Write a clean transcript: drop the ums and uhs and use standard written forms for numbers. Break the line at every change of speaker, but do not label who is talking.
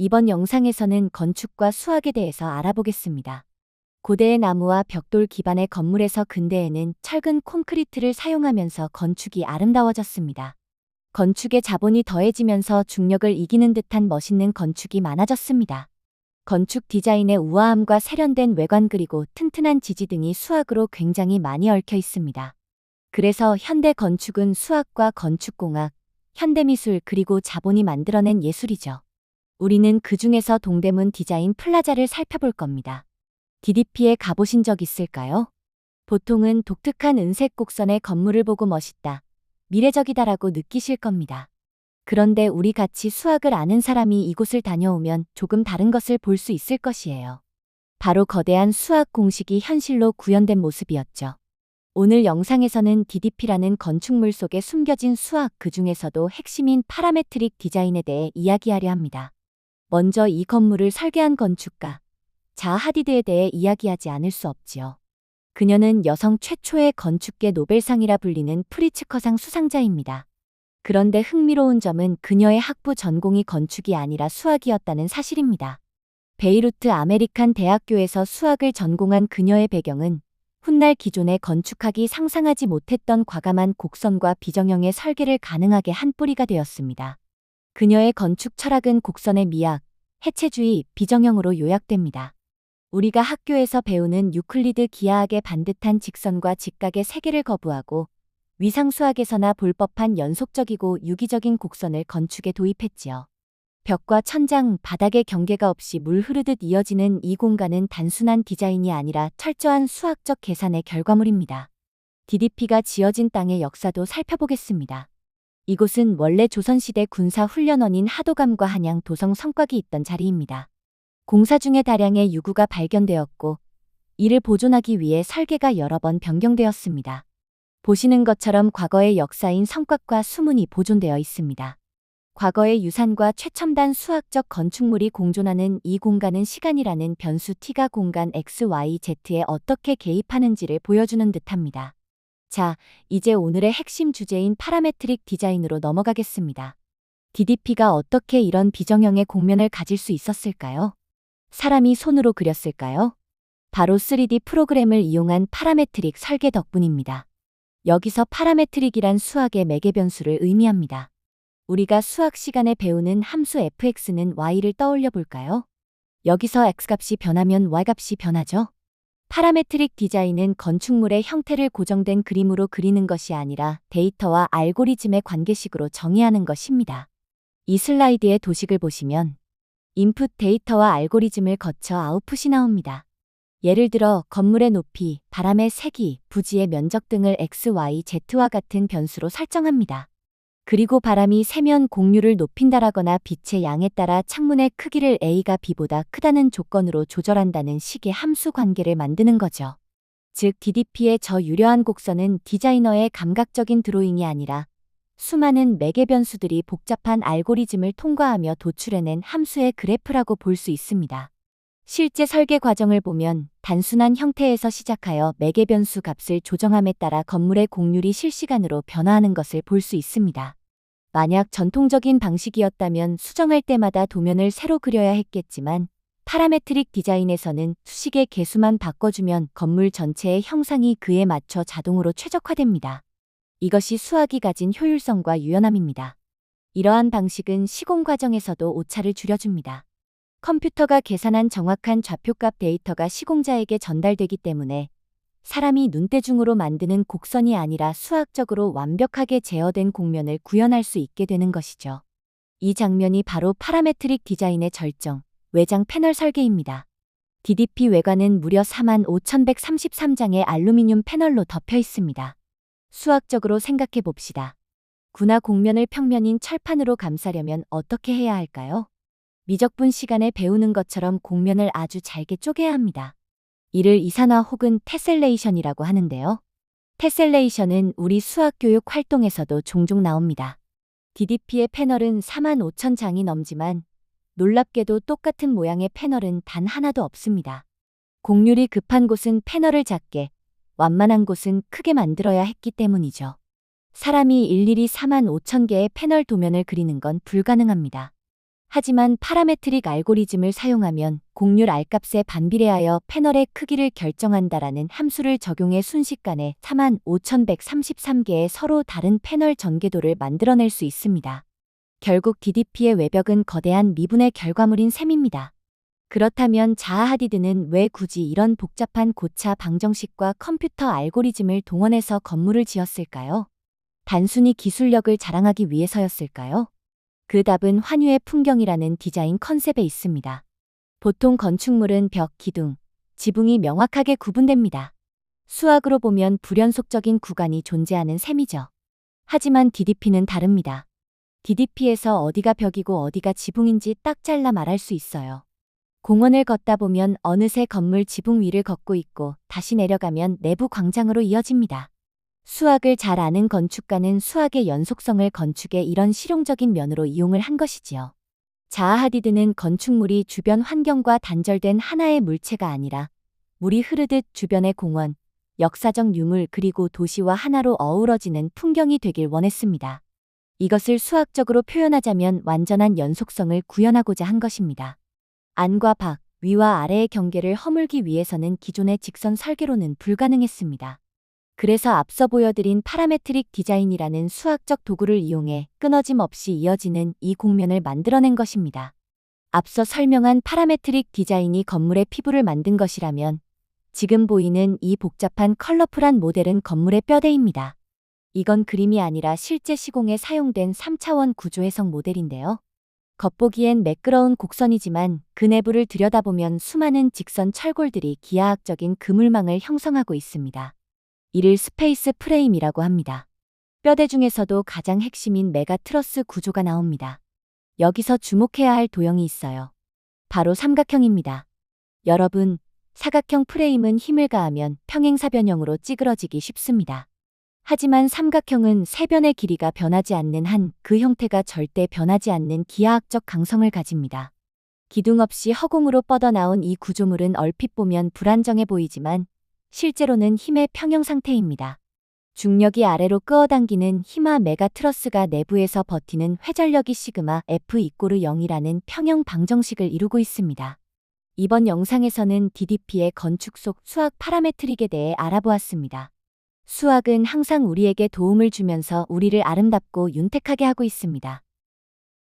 이번 영상에서는 건축과 수학에 대해서 알아보겠습니다. 고대의 나무와 벽돌 기반의 건물에서 근대에는 철근 콘크리트를 사용하면서 건축이 아름다워졌습니다. 건축의 자본이 더해지면서 중력을 이기는 듯한 멋있는 건축이 많아졌습니다. 건축 디자인의 우아함과 세련된 외관 그리고 튼튼한 지지 등이 수학으로 굉장히 많이 얽혀 있습니다. 그래서 현대 건축은 수학과 건축공학, 현대미술 그리고 자본이 만들어낸 예술이죠. 우리는 그 중에서 동대문 디자인 플라자를 살펴볼 겁니다. DDP에 가보신 적 있을까요? 보통은 독특한 은색 곡선의 건물을 보고 멋있다, 미래적이다라고 느끼실 겁니다. 그런데 우리 같이 수학을 아는 사람이 이곳을 다녀오면 조금 다른 것을 볼 수 있을 것이에요. 바로 거대한 수학 공식이 현실로 구현된 모습이었죠. 오늘 영상에서는 DDP라는 건축물 속에 숨겨진 수학, 그 중에서도 핵심인 파라메트릭 디자인에 대해 이야기하려 합니다. 먼저 이 건물을 설계한 건축가 자하 하디드에 대해 이야기하지 않을 수 없지요. 그녀는 여성 최초의 건축계 노벨상이라 불리는 프리츠커상 수상자입니다. 그런데 흥미로운 점은 그녀의 학부 전공이 건축이 아니라 수학이었다는 사실입니다. 베이루트 아메리칸 대학교에서 수학을 전공한 그녀의 배경은 훗날 기존의 건축학이 상상하지 못했던 과감한 곡선과 비정형의 설계를 가능하게 한 뿌리가 되었습니다. 그녀의 건축 철학은 곡선의 미학, 해체주의, 비정형으로 요약됩니다. 우리가 학교에서 배우는 유클리드 기하학의 반듯한 직선과 직각의 세계를 거부하고 위상수학에서나 볼 법한 연속적이고 유기적인 곡선을 건축에 도입했지요. 벽과 천장, 바닥의 경계가 없이 물 흐르듯 이어지는 이 공간은 단순한 디자인이 아니라 철저한 수학적 계산의 결과물입니다. DDP가 지어진 땅의 역사도 살펴보겠습니다. 이곳은 원래 조선시대 군사훈련원인 하도감과 한양 도성 성곽이 있던 자리입니다. 공사 중에 다량의 유구가 발견되었고 이를 보존하기 위해 설계가 여러 번 변경되었습니다. 보시는 것처럼 과거의 역사인 성곽과 수문이 보존되어 있습니다. 과거의 유산과 최첨단 수학적 건축물이 공존하는 이 공간은 시간이라는 변수 t가 공간 XYZ에 어떻게 개입하는지를 보여주는 듯합니다. 자, 이제 오늘의 핵심 주제인 파라메트릭 디자인으로 넘어가겠습니다. DDP가 어떻게 이런 비정형의 곡면을 가질 수 있었을까요? 사람이 손으로 그렸을까요? 바로 3D 프로그램을 이용한 파라메트릭 설계 덕분입니다. 여기서 파라메트릭이란 수학의 매개변수를 의미합니다. 우리가 수학 시간에 배우는 함수 fx는 y를 떠올려 볼까요? 여기서 x값이 변하면 y값이 변하죠? 파라메트릭 디자인은 건축물의 형태를 고정된 그림으로 그리는 것이 아니라 데이터와 알고리즘의 관계식으로 정의하는 것입니다. 이 슬라이드의 도식을 보시면 인풋 데이터와 알고리즘을 거쳐 아웃풋이 나옵니다. 예를 들어 건물의 높이, 바람의 세기, 부지의 면적 등을 x, y, z와 같은 변수로 설정합니다. 그리고 바람이 세면 공류를 높인다라거나 빛의 양에 따라 창문의 크기를 A가 B보다 크다는 조건으로 조절한다는 식의 함수 관계를 만드는 거죠. 즉 DDP의 저 유려한 곡선은 디자이너의 감각적인 드로잉이 아니라 수많은 매개 변수들이 복잡한 알고리즘을 통과하며 도출해낸 함수의 그래프라고 볼 수 있습니다. 실제 설계 과정을 보면 단순한 형태에서 시작하여 매개 변수 값을 조정함에 따라 건물의 곡률이 실시간으로 변화하는 것을 볼 수 있습니다. 만약 전통적인 방식이었다면 수정할 때마다 도면을 새로 그려야 했겠지만 파라메트릭 디자인에서는 수식의 개수만 바꿔주면 건물 전체의 형상이 그에 맞춰 자동으로 최적화됩니다. 이것이 수학이 가진 효율성과 유연함입니다. 이러한 방식은 시공 과정에서도 오차를 줄여줍니다. 컴퓨터가 계산한 정확한 좌표값 데이터가 시공자에게 전달되기 때문에 사람이 눈대중으로 만드는 곡선이 아니라 수학적으로 완벽하게 제어된 곡면을 구현할 수 있게 되는 것이죠. 이 장면이 바로 파라메트릭 디자인의 절정, 외장 패널 설계입니다. DDP 외관은 무려 45,133장의 알루미늄 패널로 덮여 있습니다. 수학적으로 생각해 봅시다. 군화 곡면을 평면인 철판으로 감싸려면 어떻게 해야 할까요? 미적분 시간에 배우는 것처럼 곡면을 아주 잘게 쪼개야 합니다. 이를 이산화 혹은 테셀레이션이라고 하는데요. 테셀레이션은 우리 수학 교육 활동에서도 종종 나옵니다. DDP의 패널은 45,000장이 넘지만 놀랍게도 똑같은 모양의 패널은 단 하나도 없습니다. 곡률이 급한 곳은 패널을 작게, 완만한 곳은 크게 만들어야 했기 때문이죠. 사람이 일일이 45,000개의 패널 도면을 그리는 건 불가능합니다. 하지만 파라메트릭 알고리즘을 사용하면 곡률 R값에 반비례하여 패널의 크기를 결정한다라는 함수를 적용해 순식간에 45,133개의 서로 다른 패널 전개도를 만들어낼 수 있습니다. 결국 DDP의 외벽은 거대한 미분의 결과물인 셈입니다. 그렇다면 자하 하디드는 왜 굳이 이런 복잡한 고차 방정식과 컴퓨터 알고리즘을 동원해서 건물을 지었을까요? 단순히 기술력을 자랑하기 위해서였을까요? 그 답은 환유의 풍경이라는 디자인 컨셉에 있습니다. 보통 건축물은 벽, 기둥, 지붕이 명확하게 구분됩니다. 수학으로 보면 불연속적인 구간이 존재하는 셈이죠. 하지만 DDP는 다릅니다. DDP에서 어디가 벽이고 어디가 지붕인지 딱 잘라 말할 수 있어요. 공원을 걷다 보면 어느새 건물 지붕 위를 걷고 있고 다시 내려가면 내부 광장으로 이어집니다. 수학을 잘 아는 건축가는 수학의 연속성을 건축의 이런 실용적인 면으로 이용을 한 것이지요. 자하 하디드는 건축물이 주변 환경과 단절된 하나의 물체가 아니라 물이 흐르듯 주변의 공원, 역사적 유물 그리고 도시와 하나로 어우러지는 풍경이 되길 원했습니다. 이것을 수학적으로 표현하자면 완전한 연속성을 구현하고자 한 것입니다. 안과 밖, 위와 아래의 경계를 허물기 위해서는 기존의 직선 설계로는 불가능했습니다. 그래서 앞서 보여드린 파라메트릭 디자인이라는 수학적 도구를 이용해 끊어짐 없이 이어지는 이 곡면을 만들어낸 것입니다. 앞서 설명한 파라메트릭 디자인이 건물의 피부를 만든 것이라면 지금 보이는 이 복잡한 컬러풀한 모델은 건물의 뼈대입니다. 이건 그림이 아니라 실제 시공에 사용된 3차원 구조 해석 모델인데요. 겉보기엔 매끄러운 곡선이지만 그 내부를 들여다보면 수많은 직선 철골들이 기하학적인 그물망을 형성하고 있습니다. 이를 스페이스 프레임이라고 합니다. 뼈대 중에서도 가장 핵심인 메가 트러스 구조가 나옵니다. 여기서 주목해야 할 도형이 있어요. 바로 삼각형입니다. 여러분, 사각형 프레임은 힘을 가하면 평행사변형으로 찌그러지기 쉽습니다. 하지만 삼각형은 세 변의 길이가 변하지 않는 한 그 형태가 절대 변하지 않는 기하학적 강성을 가집니다. 기둥 없이 허공으로 뻗어나온 이 구조물은 얼핏 보면 불안정해 보이지만 실제로는 힘의 평형 상태입니다. 중력이 아래로 끌어당기는 힘화 메가 트러스가 내부에서 버티는 회전력이 시그마 F = 0이라는 평형 방정식을 이루고 있습니다. 이번 영상에서는 DDP의 건축 속 수학 파라메트릭에 대해 알아보았습니다. 수학은 항상 우리에게 도움을 주면서 우리를 아름답고 윤택하게 하고 있습니다.